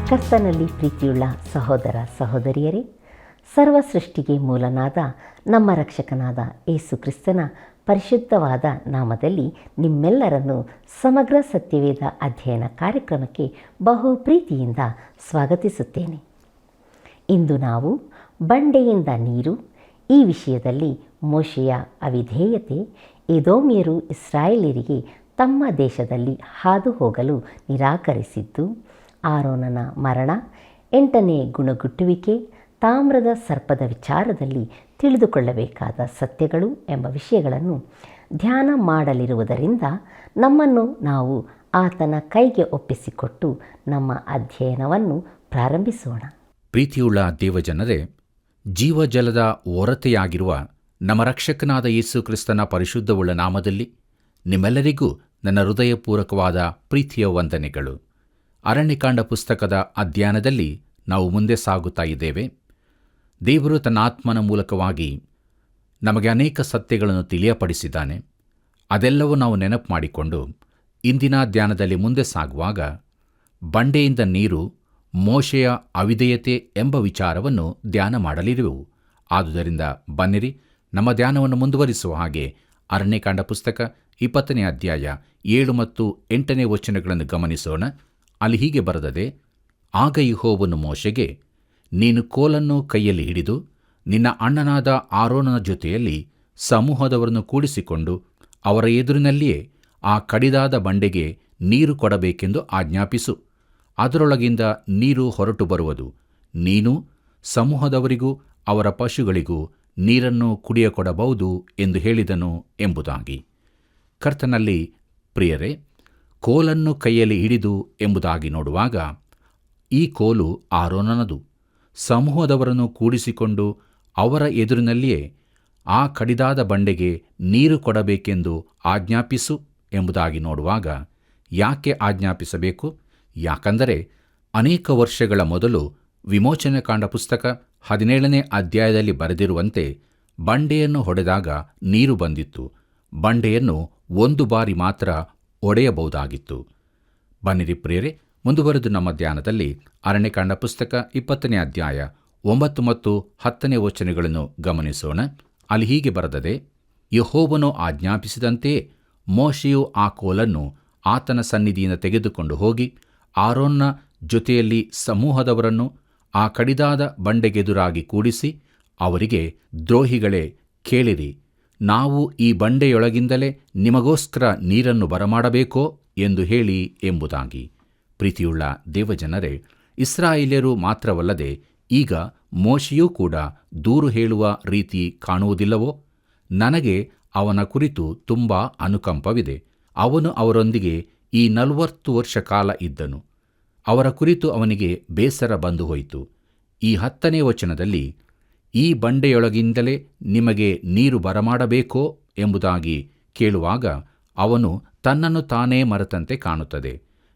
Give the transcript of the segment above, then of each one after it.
ಕರ್ತನಲ್ಲಿ ಪ್ರೀತಿಯುಳ್ಳ ಸಹೋದರ ಸಹೋದರಿಯರೇ, ಸರ್ವ ಸೃಷ್ಟಿಗೆ ಮೂಲನಾದ ನಮ್ಮ ರಕ್ಷಕನಾದ ಯೇಸು ಕ್ರಿಸ್ತನ ಪರಿಶುದ್ಧವಾದ ನಾಮದಲ್ಲಿ ನಿಮ್ಮೆಲ್ಲರನ್ನು ಸಮಗ್ರ ಸತ್ಯವೇದ ಅಧ್ಯಯನ ಕಾರ್ಯಕ್ರಮಕ್ಕೆ ಬಹು ಪ್ರೀತಿಯಿಂದ ಸ್ವಾಗತಿಸುತ್ತೇನೆ. ಇಂದು ನಾವು ಬಂಡೆಯಿಂದ ನೀರು ಈ ವಿಷಯದಲ್ಲಿ ಮೋಶೆಯ ಅವಿಧೇಯತೆ, ಎದೋಮ್ಯರು ಇಸ್ರಾಯೇಲರಿಗೆ ತಮ್ಮ ದೇಶದಲ್ಲಿ ಹಾದು ಹೋಗಲು ನಿರಾಕರಿಸಿದ್ದು, ಆರೋನನ ಮರಣ, 8ನೇ ಗುಣಗುಟ್ಟುವಿಕೆ, ತಾಮ್ರದ ಸರ್ಪದ ವಿಚಾರದಲ್ಲಿ ತಿಳಿದುಕೊಳ್ಳಬೇಕಾದ ಸತ್ಯಗಳು ಎಂಬ ವಿಷಯಗಳನ್ನು ಧ್ಯಾನ ಮಾಡಲಿರುವುದರಿಂದ ನಮ್ಮನ್ನು ನಾವು ಆತನ ಕೈಗೆ ಒಪ್ಪಿಸಿಕೊಟ್ಟು ನಮ್ಮ ಅಧ್ಯಯನವನ್ನು ಪ್ರಾರಂಭಿಸೋಣ. ಪ್ರೀತಿಯುಳ್ಳ ದೇವಜನರೇ, ಜೀವಜಲದ ಹೊರತೆಯಾಗಿರುವ ನಮ್ಮ ರಕ್ಷಕನಾದ ಯೇಸು ಕ್ರಿಸ್ತನ ಪರಿಶುದ್ಧವುಳ್ಳ ನಾಮದಲ್ಲಿ ನಿಮ್ಮೆಲ್ಲರಿಗೂ ನನ್ನ ಹೃದಯಪೂರ್ವಕವಾದ ಪ್ರೀತಿಯ ವಂದನೆಗಳು. ಅರಣ್ಯಕಾಂಡ ಪುಸ್ತಕದ ಅಧ್ಯಯನದಲ್ಲಿ ನಾವು ಮುಂದೆ ಸಾಗುತ್ತಾ ಇದ್ದೇವೆ. ದೇವರು ತನ್ನ ಆತ್ಮನ ಮೂಲಕವಾಗಿ ನಮಗೆ ಅನೇಕ ಸತ್ಯಗಳನ್ನು ತಿಳಿಯಪಡಿಸಿದ್ದಾನೆ. ಅದೆಲ್ಲವೂ ನಾವು ನೆನಪು ಮಾಡಿಕೊಂಡು ಇಂದಿನ ಧ್ಯಾನದಲ್ಲಿ ಮುಂದೆ ಸಾಗುವಾಗ ಬಂಡೆಯಿಂದ ನೀರು, ಮೋಶೆಯ ಅವಿಧೇಯತೆ ಎಂಬ ವಿಚಾರವನ್ನು ಧ್ಯಾನ ಮಾಡಲಿರುವೆವು. ಆದುದರಿಂದ ಬನ್ನಿರಿ, ನಮ್ಮ ಧ್ಯಾನವನ್ನು ಮುಂದುವರಿಸುವ ಹಾಗೆ ಅರಣ್ಯಕಾಂಡ ಪುಸ್ತಕ 20ನೇ ಅಧ್ಯಾಯ 7 ಮತ್ತು 8ನೇ ವಚನಗಳನ್ನು ಗಮನಿಸೋಣ. ಅಲ್ಲಿ ಹೀಗೆ ಬರೆದದೆ: ಆಗ ಯೆಹೋವನು ಮೋಶೆಗೆ, ನೀನು ಕೋಲನ್ನು ಕೈಯಲ್ಲಿ ಹಿಡಿದು ನಿನ್ನ ಅಣ್ಣನಾದ ಆರೋನನ ಜೊತೆಯಲ್ಲಿ ಸಮೂಹದವರನ್ನು ಕೂಡಿಸಿಕೊಂಡು ಅವರ ಎದುರಿನಲ್ಲಿಯೇ ಆ ಕಡಿದಾದ ಬಂಡೆಗೆ ನೀರು ಕೊಡಬೇಕೆಂದು ಆಜ್ಞಾಪಿಸು. ಅದರೊಳಗಿಂದ ನೀರು ಹೊರಟು ಬರುವುದು. ನೀನು ಸಮೂಹದವರಿಗೂ ಅವರ ಪಶುಗಳಿಗೂ ನೀರನ್ನು ಕುಡಿಯಕೊಡಬಹುದು ಎಂದು ಹೇಳಿದನು ಎಂಬುದಾಗಿ. ಕರ್ತನಲ್ಲಿ ಪ್ರಿಯರೇ, ಕೋಲನ್ನು ಕೈಯಲ್ಲಿ ಹಿಡಿದು ಎಂಬುದಾಗಿ ನೋಡುವಾಗ ಈ ಕೋಲು ಆರೋನನದು. ಸಮೂಹದವರನ್ನು ಕೂಡಿಸಿಕೊಂಡು ಅವರ ಎದುರಿನಲ್ಲಿಯೇ ಆ ಕಡಿದಾದ ಬಂಡೆಗೆ ನೀರು ಕೊಡಬೇಕೆಂದು ಆಜ್ಞಾಪಿಸು ಎಂಬುದಾಗಿ ನೋಡುವಾಗ ಯಾಕೆ ಆಜ್ಞಾಪಿಸಬೇಕು? ಯಾಕಂದರೆ ಅನೇಕ ವರ್ಷಗಳ ಮೊದಲು ವಿಮೋಚನಕಾಂಡ ಪುಸ್ತಕ 17ನೇ ಅಧ್ಯಾಯದಲ್ಲಿ ಬರೆದಿರುವಂತೆ ಬಂಡೆಯನ್ನು ಹೊಡೆದಾಗ ನೀರು ಬಂದಿತ್ತು. ಬಂಡೆಯನ್ನು ಒಂದು ಬಾರಿ ಮಾತ್ರ ಒಡೆಯಬಹುದಾಗಿತ್ತು. ಬನ್ನಿರಿ ಪ್ರಿಯರೇ, ಮುಂದುವರೆದು ನಮ್ಮ ಧ್ಯಾನದಲ್ಲಿ ಅರಣ್ಯಕಾಂಡ ಪುಸ್ತಕ 20ನೇ ಅಧ್ಯಾಯ 9 ಮತ್ತು 10ನೇ ವಚನಗಳನ್ನು ಗಮನಿಸೋಣ. ಅಲ್ಲಿ ಹೀಗೆ ಬರೆದದೆ: ಯೆಹೋವನು ಆಜ್ಞಾಪಿಸಿದಂತೆಯೇ ಮೋಶೆಯು ಆ ಕೋಲನ್ನು ಆತನ ಸನ್ನಿಧಿಯಿಂದ ತೆಗೆದುಕೊಂಡು ಹೋಗಿ ಆರೋನ್ನ ಜೊತೆಯಲ್ಲಿ ಸಮೂಹದವರನ್ನು ಆ ಕಡಿದಾದ ಬಂಡೆಗೆದುರಾಗಿ ಕೂಡಿಸಿ ಅವರಿಗೆ, ದ್ರೋಹಿಗಳೇ, ಕೇಳಿರಿ, ನಾವು ಈ ಬಂಡೆಯೊಳಗಿಂದಲೇ ನಿಮಗೋಸ್ಕರ ನೀರನ್ನು ಬರಮಾಡಬೇಕೋ ಎಂದು ಹೇಳಿ ಎಂಬುದಾಗಿ. ಪ್ರೀತಿಯುಳ್ಳ ದೇವಜನರೇ, ಇಸ್ರಾಯೇಲ್ಯರು ಮಾತ್ರವಲ್ಲದೆ ಈಗ ಮೋಶೆಯೂ ಕೂಡ ದೂರು ಹೇಳುವ ರೀತಿ ಕಾಣುವುದಿಲ್ಲವೋ? ನನಗೆ ಅವನ ಕುರಿತು ತುಂಬ ಅನುಕಂಪವಿದೆ. ಅವನು ಅವರೊಂದಿಗೆ ಈ 40 ವರ್ಷ ಕಾಲ ಇದ್ದನು. ಅವರ ಕುರಿತು ಅವನಿಗೆ ಬೇಸರ ಬಂದು ಹೋಯಿತು. ಈ 10ನೇ ವಚನದಲ್ಲಿ ಈ ಬಂಡೆಯೊಳಗಿಂದಲೇ ನಿಮಗೆ ನೀರು ಬರಮಾಡಬೇಕೋ ಎಂಬುದಾಗಿ ಕೇಳುವಾಗ ಅವನು ತನ್ನನ್ನು ತಾನೇ ಮರೆತಂತೆ ಕಾಣುತ್ತದೆ.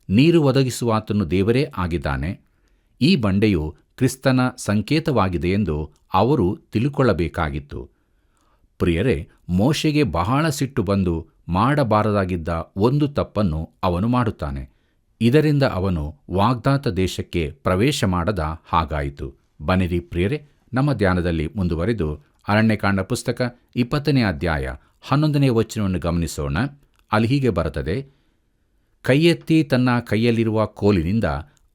ನೀರು ಒದಗಿಸುವಾತನು ದೇವರೇ ಆಗಿದ್ದಾನೆ. ಈ ಬಂಡೆಯು ಕ್ರಿಸ್ತನ ಸಂಕೇತವಾಗಿದೆ ಎಂದು ಅವರು ತಿಳುಕೊಳ್ಳಬೇಕಾಗಿತ್ತು. ಪ್ರಿಯರೇ, ಮೋಶೆಗೆ ಬಹಳ ಸಿಟ್ಟು ಬಂದು ಮಾಡಬಾರದಾಗಿದ್ದ ಒಂದು ತಪ್ಪನ್ನು ಅವನು ಮಾಡುತ್ತಾನೆ. ಇದರಿಂದ ಅವನು ವಾಗ್ದಾತ ದೇಶಕ್ಕೆ ಪ್ರವೇಶ ಮಾಡದ ಹಾಗಾಯಿತು. ಬನ್ನಿರಿ ಪ್ರಿಯರೇ, ನಮ್ಮ ಧ್ಯಾನದಲ್ಲಿ ಮುಂದುವರೆದು ಅರಣ್ಯಕಾಂಡ ಪುಸ್ತಕ 20ನೇ ಅಧ್ಯಾಯ 11ನೇ ವಚನವನ್ನು ಗಮನಿಸೋಣ. ಅಲ್ಲಿ ಹೀಗೆ ಬರುತ್ತದೆ: ಕೈಯೆತ್ತಿ ತನ್ನ ಕೈಯಲ್ಲಿರುವ ಕೋಲಿನಿಂದ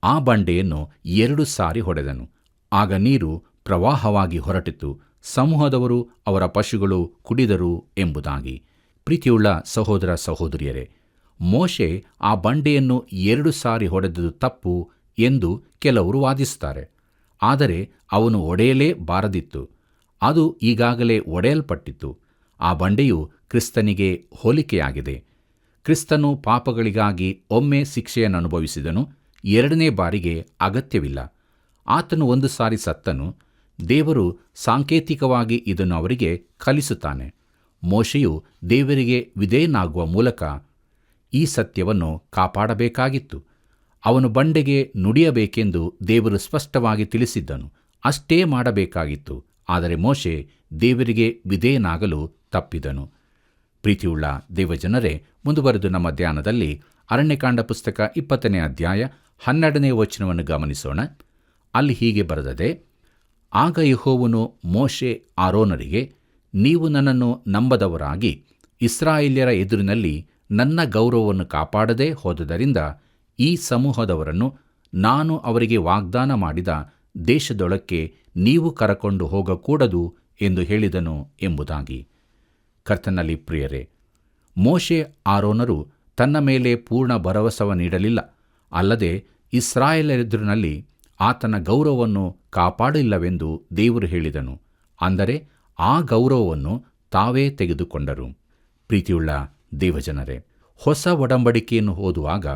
ಆ ಬಂಡೆಯನ್ನು 2 ಸಾರಿ ಹೊಡೆದನು. ಆಗ ನೀರು ಪ್ರವಾಹವಾಗಿ ಹೊರಟಿತು. ಸಮೂಹದವರು ಅವರ ಪಶುಗಳು ಕುಡಿದರು ಎಂಬುದಾಗಿ. ಪ್ರೀತಿಯುಳ್ಳ ಸಹೋದರ ಸಹೋದರಿಯರೇ, ಮೋಶೆ ಆ ಬಂಡೆಯನ್ನು 2 ಸಾರಿ ಹೊಡೆದುದು ತಪ್ಪು ಎಂದು ಕೆಲವರು ವಾದಿಸುತ್ತಾರೆ. ಆದರೆ ಅವನು ಒಡೆಯಲೇ ಬಾರದಿತ್ತು. ಅದು ಈಗಾಗಲೇ ಒಡೆಯಲ್ಪಟ್ಟಿತ್ತು. ಆ ಬಂಡೆಯು ಕ್ರಿಸ್ತನಿಗೆ ಹೋಲಿಕೆಯಾಗಿದೆ. ಕ್ರಿಸ್ತನು ಪಾಪಗಳಿಗಾಗಿ ಒಮ್ಮೆ ಶಿಕ್ಷೆಯನ್ನು ಅನುಭವಿಸಿದನು. 2ನೇ ಬಾರಿಗೆ ಅಗತ್ಯವಿಲ್ಲ. ಆತನು 1 ಸಾರಿ ಸತ್ತನು. ದೇವರು ಸಾಂಕೇತಿಕವಾಗಿ ಇದನ್ನು ಅವರಿಗೆ ಕಲಿಸುತ್ತಾನೆ. ಮೋಶೆಯು ದೇವರಿಗೆ ವಿಧೇಯನಾಗುವ ಮೂಲಕ ಈ ಸತ್ಯವನ್ನು ಕಾಪಾಡಬೇಕಾಗಿತ್ತು. ಅವನು ಬಂಡೆಗೆ ನುಡಿಯಬೇಕೆಂದು ದೇವರು ಸ್ಪಷ್ಟವಾಗಿ ತಿಳಿಸಿದ್ದನು. ಅಷ್ಟೇ ಮಾಡಬೇಕಾಗಿತ್ತು. ಆದರೆ ಮೋಶೆ ದೇವರಿಗೆ ವಿಧೇಯನಾಗಲು ತಪ್ಪಿದನು. ಪ್ರೀತಿಯುಳ್ಳ ದೇವಜನರೇ, ಮುಂದುವರೆದು ನಮ್ಮ ಧ್ಯಾನದಲ್ಲಿ ಅರಣ್ಯಕಾಂಡ ಪುಸ್ತಕ 20ನೇ ಅಧ್ಯಾಯ 12ನೇ ವಚನವನ್ನು ಗಮನಿಸೋಣ. ಅಲ್ಲಿ ಹೀಗೆ ಬರೆದದೆ, ಆಗ ಯೆಹೋವನು ಮೋಶೆ ಆರೋನರಿಗೆ, ನೀವು ನನ್ನನ್ನು ನಂಬದವರಾಗಿ ಇಸ್ರಾಯೇಲ್ಯರ ಎದುರಿನಲ್ಲಿ ನನ್ನ ಗೌರವವನ್ನು ಕಾಪಾಡದೆ ಹೋದುದರಿಂದ ಈ ಸಮೂಹದವರನ್ನು ನಾನು ಅವರಿಗೆ ವಾಗ್ದಾನ ಮಾಡಿದ ದೇಶದೊಳಕ್ಕೆ ನೀವು ಕರಕೊಂಡು ಹೋಗಕೂಡದು ಎಂದು ಹೇಳಿದನು ಎಂಬುದಾಗಿ. ಕರ್ತನಲ್ಲಿ ಪ್ರಿಯರೇ, ಮೋಶೆ ಆರೋನರು ತನ್ನ ಮೇಲೆ ಪೂರ್ಣ ಭರವಸವನ್ನಿಡಲಿಲ್ಲ, ಅಲ್ಲದೆ ಇಸ್ರಾಯೇಲರೆದುರಿನಲ್ಲಿ ಆತನ ಗೌರವವನ್ನು ಕಾಪಾಡಲಿಲ್ಲವೆಂದು ದೇವರು ಹೇಳಿದನು. ಅಂದರೆ ಆ ಗೌರವವನ್ನು ತಾವೇ ತೆಗೆದುಕೊಂಡರು. ಪ್ರೀತಿಯುಳ್ಳ ದೇವಜನರೇ, ಹೊಸ ಒಡಂಬಡಿಕೆಯನ್ನು ಓದುವಾಗ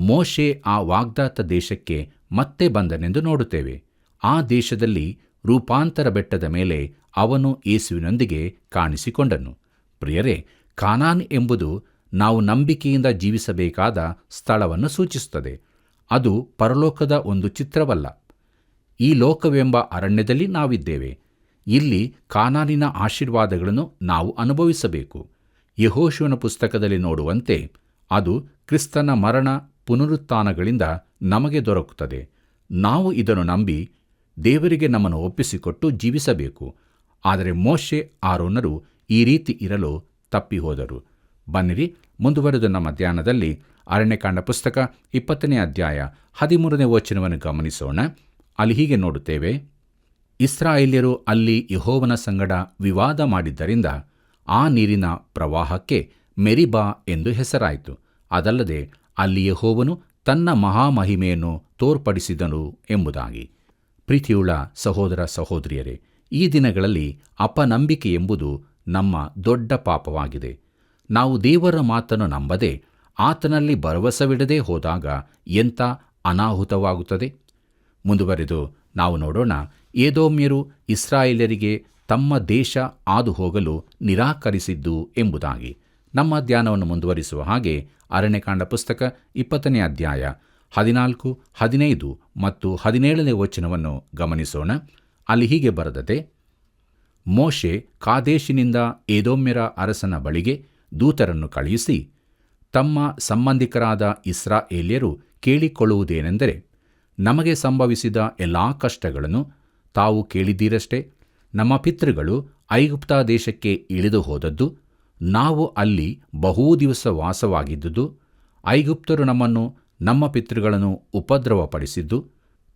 ಮೋಶೆ ಆ ವಾಗ್ದಾತ ದೇಶಕ್ಕೆ ಮತ್ತೆ ಬಂದನೆಂದು ನೋಡುತ್ತೇವೆ. ಆ ದೇಶದಲ್ಲಿ ರೂಪಾಂತರ ಬೆಟ್ಟದ ಮೇಲೆ ಅವನು ಯೇಸುವಿನೊಂದಿಗೆ ಕಾಣಿಸಿಕೊಂಡನು. ಪ್ರಿಯರೇ, ಕಾನಾನ್ ಎಂಬುದು ನಾವು ನಂಬಿಕೆಯಿಂದ ಜೀವಿಸಬೇಕಾದ ಸ್ಥಳವನ್ನು ಸೂಚಿಸುತ್ತದೆ. ಅದು ಪರಲೋಕದ ಒಂದು ಚಿತ್ರವಲ್ಲ. ಈ ಲೋಕವೆಂಬ ಅರಣ್ಯದಲ್ಲಿ ನಾವಿದ್ದೇವೆ. ಇಲ್ಲಿ ಕಾನಾನಿನ ಆಶೀರ್ವಾದಗಳನ್ನು ನಾವು ಅನುಭವಿಸಬೇಕು. ಯೆಹೋಶುವನ ಪುಸ್ತಕದಲ್ಲಿ ನೋಡುವಂತೆ ಅದು ಕ್ರಿಸ್ತನ ಮರಣ ಪುನರುತ್ಥಾನಗಳಿಂದ ನಮಗೆ ದೊರಕುತ್ತದೆ. ನಾವು ಇದನ್ನು ನಂಬಿ ದೇವರಿಗೆ ನಮ್ಮನ್ನು ಒಪ್ಪಿಸಿಕೊಟ್ಟು ಜೀವಿಸಬೇಕು. ಆದರೆ ಮೋಶೆ ಆರೋನರು ಈ ರೀತಿ ಇರಲು ತಪ್ಪಿಹೋದರು. ಬನ್ನಿರಿ, ಮುಂದುವರೆದು ನಮ್ಮ ಧ್ಯಾನದಲ್ಲಿ ಅರಣ್ಯಕಾಂಡ ಪುಸ್ತಕ 20ನೇ ಅಧ್ಯಾಯ 13ನೇ ವಚನವನ್ನು ಗಮನಿಸೋಣ. ಅಲ್ಲಿ ಹೀಗೆ ನೋಡುತ್ತೇವೆ, ಇಸ್ರಾಯೇಲ್ಯರು ಅಲ್ಲಿ ಯೆಹೋವನ ಸಂಗಡ ವಿವಾದ ಮಾಡಿದ್ದರಿಂದ ಆ ನೀರಿನ ಪ್ರವಾಹಕ್ಕೆ ಮೆರಿಬಾ ಎಂದು ಹೆಸರಾಯಿತು. ಅದಲ್ಲದೆ ಅಲ್ಲಿ ಯೆಹೋವನು ತನ್ನ ಮಹಾಮಹಿಮೆಯನ್ನು ತೋರ್ಪಡಿಸಿದನು ಎಂಬುದಾಗಿ. ಪ್ರೀತಿಯುಳ್ಳ ಸಹೋದರ ಸಹೋದರಿಯರೇ, ಈ ದಿನಗಳಲ್ಲಿ ಅಪನಂಬಿಕೆ ಎಂಬುದು ನಮ್ಮ ದೊಡ್ಡ ಪಾಪವಾಗಿದೆ. ನಾವು ದೇವರ ಮಾತನ್ನು ನಂಬದೆ ಆತನಲ್ಲಿ ಭರವಸವಿಡದೆ ಹೋದಾಗ ಎಂಥ ಅನಾಹುತವಾಗುತ್ತದೆ. ಮುಂದುವರೆದು ನಾವು ನೋಡೋಣ, ಏದೋಮ್ಯರು ಇಸ್ರಾಯೇಲ್ಯರಿಗೆ ತಮ್ಮ ದೇಶ ಹಾದು ಹೋಗಲು ನಿರಾಕರಿಸಿದ್ದು ಎಂಬುದಾಗಿ. ನಮ್ಮ ಧ್ಯಾನವನ್ನು ಮುಂದುವರಿಸುವ ಹಾಗೆ ಅರಣ್ಯಕಾಂಡ ಪುಸ್ತಕ 20ನೇ ಅಧ್ಯಾಯ 14, 15 ಮತ್ತು 17ನೇ ವಚನವನ್ನು ಗಮನಿಸೋಣ. ಅಲ್ಲಿ ಹೀಗೆ ಬರೆದದೆ, ಮೋಶೆ ಕಾದೇಶಿನಿಂದ ಏದೋಮ್ಯರ ಅರಸನ ಬಳಿಗೆ ದೂತರನ್ನು ಕಳುಹಿಸಿ, ತಮ್ಮ ಸಂಬಂಧಿಕರಾದ ಇಸ್ರಾಯೇಲ್ಯರು ಕೇಳಿಕೊಳ್ಳುವುದೇನೆಂದರೆ, ನಮಗೆ ಸಂಭವಿಸಿದ ಎಲ್ಲಾ ಕಷ್ಟಗಳನ್ನು ತಾವು ಕೇಳಿದ್ದೀರಷ್ಟೇ. ನಮ್ಮ ಪಿತೃಗಳು ಐಗುಪ್ತ ದೇಶಕ್ಕೆ ಇಳಿದು ಹೋದದ್ದು, ನಾವು ಅಲ್ಲಿ ಬಹು ದಿವಸ ವಾಸವಾಗಿದ್ದುದು, ಐಗುಪ್ತರು ನಮ್ಮನ್ನು ನಮ್ಮ ಪಿತೃಗಳನ್ನು ಉಪದ್ರವಪಡಿಸಿದ್ದು,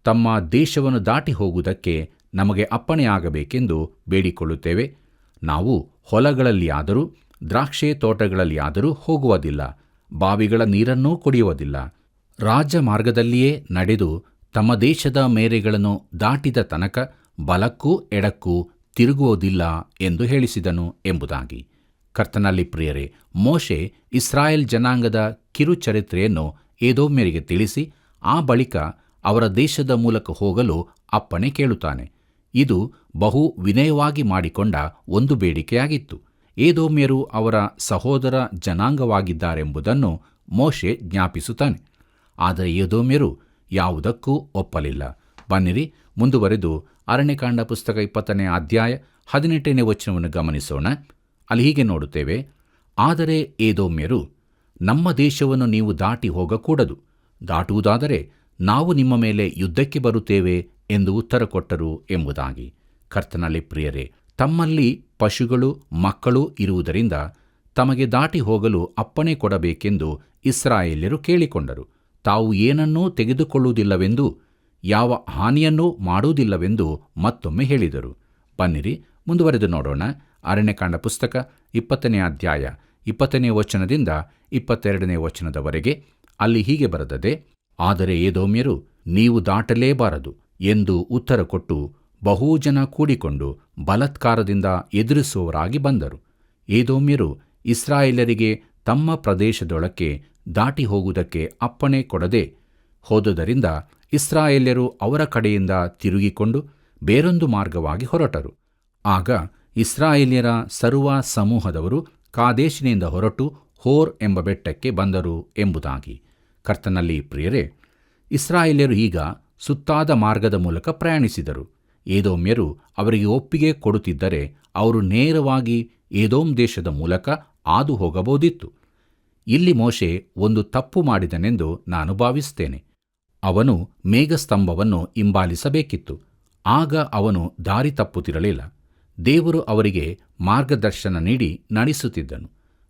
ತಮ್ಮ ದೇಶವನ್ನು ದಾಟಿ ಹೋಗುವುದಕ್ಕೆ ನಮಗೆ ಅಪ್ಪಣೆಯಾಗಬೇಕೆಂದು ಬೇಡಿಕೊಳ್ಳುತ್ತೇವೆ. ನಾವು ಹೊಲಗಳಲ್ಲಿಯಾದರೂ ದ್ರಾಕ್ಷೆ ತೋಟಗಳಲ್ಲಿಯಾದರೂ ಹೋಗುವುದಿಲ್ಲ, ಬಾವಿಗಳ ನೀರನ್ನೂ ಕುಡಿಯುವುದಿಲ್ಲ. ರಾಜಮಾರ್ಗದಲ್ಲಿಯೇ ನಡೆದು ತಮ್ಮ ದೇಶದ ಮೇರೆಗಳನ್ನು ದಾಟಿದ ತನಕ ಬಲಕ್ಕೂ ಎಡಕ್ಕೂ ತಿರುಗುವುದಿಲ್ಲ ಎಂದು ಹೇಳಿಸಿದನು ಎಂಬುದಾಗಿ. ಕರ್ತನಲ್ಲಿ ಪ್ರಿಯರೇ, ಮೋಶೆ ಇಸ್ರಾಯೇಲ್ ಜನಾಂಗದ ಕಿರುಚರಿತ್ರೆಯನ್ನು ಏದೋಮ್ಯರಿಗೆ ತಿಳಿಸಿ ಆ ಬಳಿಕ ಅವರ ದೇಶದ ಮೂಲಕ ಹೋಗಲು ಅಪ್ಪಣೆ ಕೇಳುತ್ತಾನೆ. ಇದು ಬಹು ವಿನಯವಾಗಿ ಮಾಡಿಕೊಂಡ ಒಂದು ಬೇಡಿಕೆಯಾಗಿತ್ತು. ಏದೋಮ್ಯರು ಅವರ ಸಹೋದರ ಜನಾಂಗವಾಗಿದ್ದಾರೆಂಬುದನ್ನು ಮೋಶೆ ಜ್ಞಾಪಿಸುತ್ತಾನೆ. ಆದರೆ ಏದೋಮ್ಯರು ಯಾವುದಕ್ಕೂ ಒಪ್ಪಲಿಲ್ಲ. ಬನ್ನಿರಿ, ಮುಂದುವರೆದು ಅರಣ್ಯಕಾಂಡ ಪುಸ್ತಕ 20ನೇ ಅಧ್ಯಾಯ 18ನೇ ವಚನವನ್ನು ಗಮನಿಸೋಣ. ಅಲ್ಲಿ ಹೀಗೆ ನೋಡುತ್ತೇವೆ, ಆದರೆ ಏದೋಮ್ಯರು, ನಮ್ಮ ದೇಶವನ್ನು ನೀವು ದಾಟಿ ಹೋಗಕೂಡದು, ದಾಟುವುದಾದರೆ ನಾವು ನಿಮ್ಮ ಮೇಲೆ ಯುದ್ಧಕ್ಕೆ ಬರುತ್ತೇವೆ ಎಂದು ಉತ್ತರ ಕೊಟ್ಟರು ಎಂಬುದಾಗಿ. ಕರ್ತನಲ್ಲಿ ಪ್ರಿಯರೇ, ತಮ್ಮಲ್ಲಿ ಪಶುಗಳು ಮಕ್ಕಳು ಇರುವುದರಿಂದ ತಮಗೆ ದಾಟಿ ಹೋಗಲು ಅಪ್ಪಣೆ ಕೊಡಬೇಕೆಂದು ಇಸ್ರಾಯೇಲ್ಯರು ಕೇಳಿಕೊಂಡರು. ತಾವು ಏನನ್ನೂ ತೆಗೆದುಕೊಳ್ಳುವುದಿಲ್ಲವೆಂದು, ಯಾವ ಹಾನಿಯನ್ನೂ ಮಾಡುವುದಿಲ್ಲವೆಂದು ಮತ್ತೊಮ್ಮೆ ಹೇಳಿದರು. ಬನ್ನಿರಿ, ಮುಂದುವರೆದು ನೋಡೋಣ. ಅರಣ್ಯಕಾಂಡ ಪುಸ್ತಕ 20ನೇ ಅಧ್ಯಾಯ 20ನೇ ವಚನದಿಂದ 22ನೇ ವಚನದವರೆಗೆ. ಅಲ್ಲಿ ಹೀಗೆ ಬರೆದದೆ, ಆದರೆ ಏದೋಮ್ಯರು, ನೀವು ದಾಟಲೇಬಾರದು ಎಂದು ಉತ್ತರ ಕೊಟ್ಟು ಬಹು ಜನ ಕೂಡಿಕೊಂಡು ಬಲಾತ್ಕಾರದಿಂದ ಎದುರಿಸುವವರಾಗಿ ಬಂದರು. ಏದೋಮ್ಯರು ಇಸ್ರಾಯೇಲರಿಗೆ ತಮ್ಮ ಪ್ರದೇಶದೊಳಕ್ಕೆ ದಾಟಿ ಹೋಗುವುದಕ್ಕೆ ಅಪ್ಪಣೆ ಕೊಡದೆ ಹೋದುದರಿಂದ ಇಸ್ರಾಯೇಲ್ಯರು ಅವರ ಕಡೆಯಿಂದ ತಿರುಗಿಕೊಂಡು ಬೇರೊಂದು ಮಾರ್ಗವಾಗಿ ಹೊರಟರು. ಆಗ ಇಸ್ರಾಯೇಲ್ಯರ ಸರ್ವ ಸಮೂಹದವರು ಕಾದೇಶಿನಿಂದ ಹೊರಟು ಹೋರ್ ಎಂಬ ಬೆಟ್ಟಕ್ಕೆ ಬಂದರು ಎಂಬುದಾಗಿ. ಕರ್ತನಲ್ಲಿ ಪ್ರಿಯರೇ, ಇಸ್ರಾಯೇಲ್ಯರು ಈಗ ಸುತ್ತಾದ ಮಾರ್ಗದ ಮೂಲಕ ಪ್ರಯಾಣಿಸಿದರು. ಏದೋಮ್ಯರು ಅವರಿಗೆ ಒಪ್ಪಿಗೆ ಕೊಡುತ್ತಿದ್ದರೆ ಅವರು ನೇರವಾಗಿ ಏದೋಮ್ ದೇಶದ ಮೂಲಕ ಹಾದು ಹೋಗಬಹುದಿತ್ತು. ಇಲ್ಲಿ ಮೋಶೆ ಒಂದು ತಪ್ಪು ಮಾಡಿದನೆಂದು ನಾನು ಭಾವಿಸುತ್ತೇನೆ. ಅವನು ಮೇಘಸ್ತಂಭವನ್ನು ಹಿಂಬಾಲಿಸಬೇಕಿತ್ತು. ಆಗ ಅವನು ದಾರಿ ತಪ್ಪುತ್ತಿರಲಿಲ್ಲ. ದೇವರು ಅವರಿಗೆ ಮಾರ್ಗದರ್ಶನ ನೀಡಿ ನಡೆಸುತ್ತಿದ್ದನು.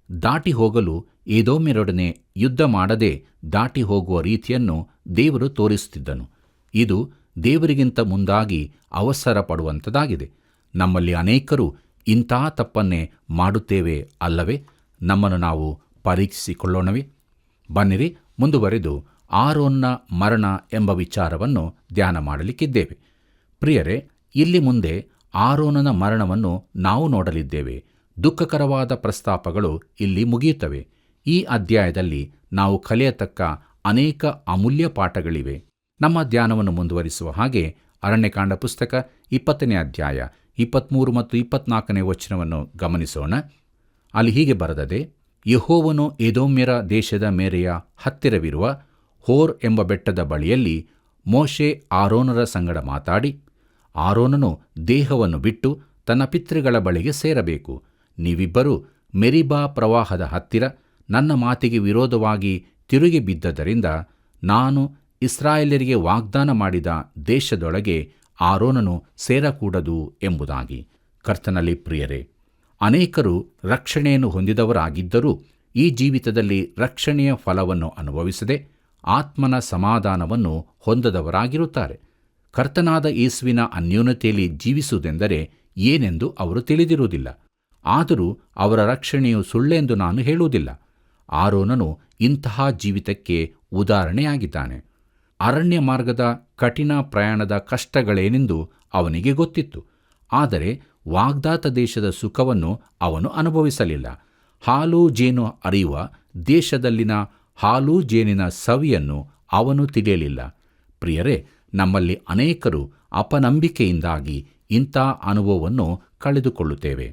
ದಾಟಿ ಹೋಗಲು ಎದೋಮ್ಯರೊಡನೆ ಯುದ್ಧ ಮಾಡದೆ ದಾಟಿ ಹೋಗುವ ರೀತಿಯನ್ನು ದೇವರು ತೋರಿಸುತ್ತಿದ್ದನು. ಇದು ದೇವರಿಗಿಂತ ಮುಂದಾಗಿ ಅವಸರ ಪಡುವಂಥದ್ದಾಗಿದೆ. ನಮ್ಮಲ್ಲಿ ಅನೇಕರು ಇಂಥ ತಪ್ಪನ್ನೇ ಮಾಡುತ್ತೇವೆ ಅಲ್ಲವೇ? ನಮ್ಮನ್ನು ನಾವು ಪರೀಕ್ಷಿಸಿಕೊಳ್ಳೋಣವೇ? ಬನ್ನಿರಿ, ಮುಂದುವರೆದು ಆರೋನ್ನ ಮರಣ ಎಂಬ ವಿಚಾರವನ್ನು ಧ್ಯಾನ ಮಾಡಲಿಕ್ಕಿದ್ದೇವೆ. ಪ್ರಿಯರೇ, ಇಲ್ಲಿ ಮುಂದೆ ಆರೋನನ ಮರಣವನ್ನು ನಾವು ನೋಡಲಿದ್ದೇವೆ. ದುಃಖಕರವಾದ ಪ್ರಸ್ತಾಪಗಳು ಇಲ್ಲಿ ಮುಗಿಯುತ್ತವೆ. ಈ ಅಧ್ಯಾಯದಲ್ಲಿ ನಾವು ಕಲಿಯತಕ್ಕ ಅನೇಕ ಅಮೂಲ್ಯ ಪಾಠಗಳಿವೆ. ನಮ್ಮ ಧ್ಯಾನವನ್ನು ಮುಂದುವರಿಸುವ ಹಾಗೆ ಅರಣ್ಯಕಾಂಡ ಪುಸ್ತಕ 20ನೇ ಅಧ್ಯಾಯ 23 ಮತ್ತು 24ನೇ ವಚನವನ್ನು ಗಮನಿಸೋಣ. ಅಲ್ಲಿ ಹೀಗೆ ಬರೆದದೆ: ಯೆಹೋವನು ಎದೋಮ್ಯರ ದೇಶದ ಮೇರೆಯ ಹತ್ತಿರವಿರುವ ಹೋರ್ ಎಂಬ ಬೆಟ್ಟದ ಬಳಿಯಲ್ಲಿ ಮೋಶೆ ಆರೋನರ ಸಂಗಡ ಮಾತಾಡಿ, ಆರೋನನು ದೇಹವನ್ನು ಬಿಟ್ಟು ತನ್ನ ಪಿತೃಗಳ ಬಳಿಗೆ ಸೇರಬೇಕು. ನೀವಿಬ್ಬರೂ ಮೆರಿಬಾ ಪ್ರವಾಹದ ಹತ್ತಿರ ನನ್ನ ಮಾತಿಗೆ ವಿರೋಧವಾಗಿ ತಿರುಗಿ ಬಿದ್ದದರಿಂದ ನಾನು ಇಸ್ರಾಯೇಲ್ಯರಿಗೆ ವಾಗ್ದಾನ ಮಾಡಿದ ದೇಶದೊಳಗೆ ಆರೋನನು ಸೇರಕೂಡದು ಎಂಬುದಾಗಿ. ಕರ್ತನಲ್ಲಿ ಪ್ರಿಯರೇ, ಅನೇಕರು ರಕ್ಷಣೆಯನ್ನು ಹೊಂದಿದವರಾಗಿದ್ದರೂ ಈ ಜೀವಿತದಲ್ಲಿ ರಕ್ಷಣೆಯ ಫಲವನ್ನು ಅನುಭವಿಸದೆ ಆತ್ಮನ ಸಮಾಧಾನವನ್ನು ಹೊಂದದವರಾಗಿರುತ್ತಾರೆ. ಕರ್ತನಾದ ಯೇಸುವಿನ ಅನ್ಯೋನ್ಯತೆಯಲ್ಲಿ ಜೀವಿಸುವುದೆಂದರೆ ಏನೆಂದು ಅವರು ತಿಳಿದಿರುವುದಿಲ್ಲ. ಆದರೂ ಅವರ ರಕ್ಷಣೆಯು ಸುಳ್ಳೆಂದು ನಾನು ಹೇಳುವುದಿಲ್ಲ. ಆರೋನನು ಇಂತಹ ಜೀವಿತಕ್ಕೆ ಉದಾಹರಣೆಯಾಗಿದ್ದಾನೆ. ಅರಣ್ಯ ಮಾರ್ಗದ ಕಠಿಣ ಪ್ರಯಾಣದ ಕಷ್ಟಗಳೇನೆಂದು ಅವನಿಗೆ ಗೊತ್ತಿತ್ತು. ಆದರೆ ವಾಗ್ದಾತ ದೇಶದ ಸುಖವನ್ನು ಅವನು ಅನುಭವಿಸಲಿಲ್ಲ. ಹಾಲು ಜೇನು ಹರಿಯುವ ದೇಶದಲ್ಲಿನ ಹಾಲು ಜೇನಿನ ಸವಿಯನ್ನು ಅವನು ತಿಳಿಯಲಿಲ್ಲ. ಪ್ರಿಯರೇ, ನಮ್ಮಲ್ಲಿ ಅನೇಕರು ಅಪನಂಬಿಕೆಯಿಂದಾಗಿ ಇಂಥ ಅನುಭವವನ್ನು ಕಳೆದುಕೊಳ್ಳುತ್ತೇವೆ.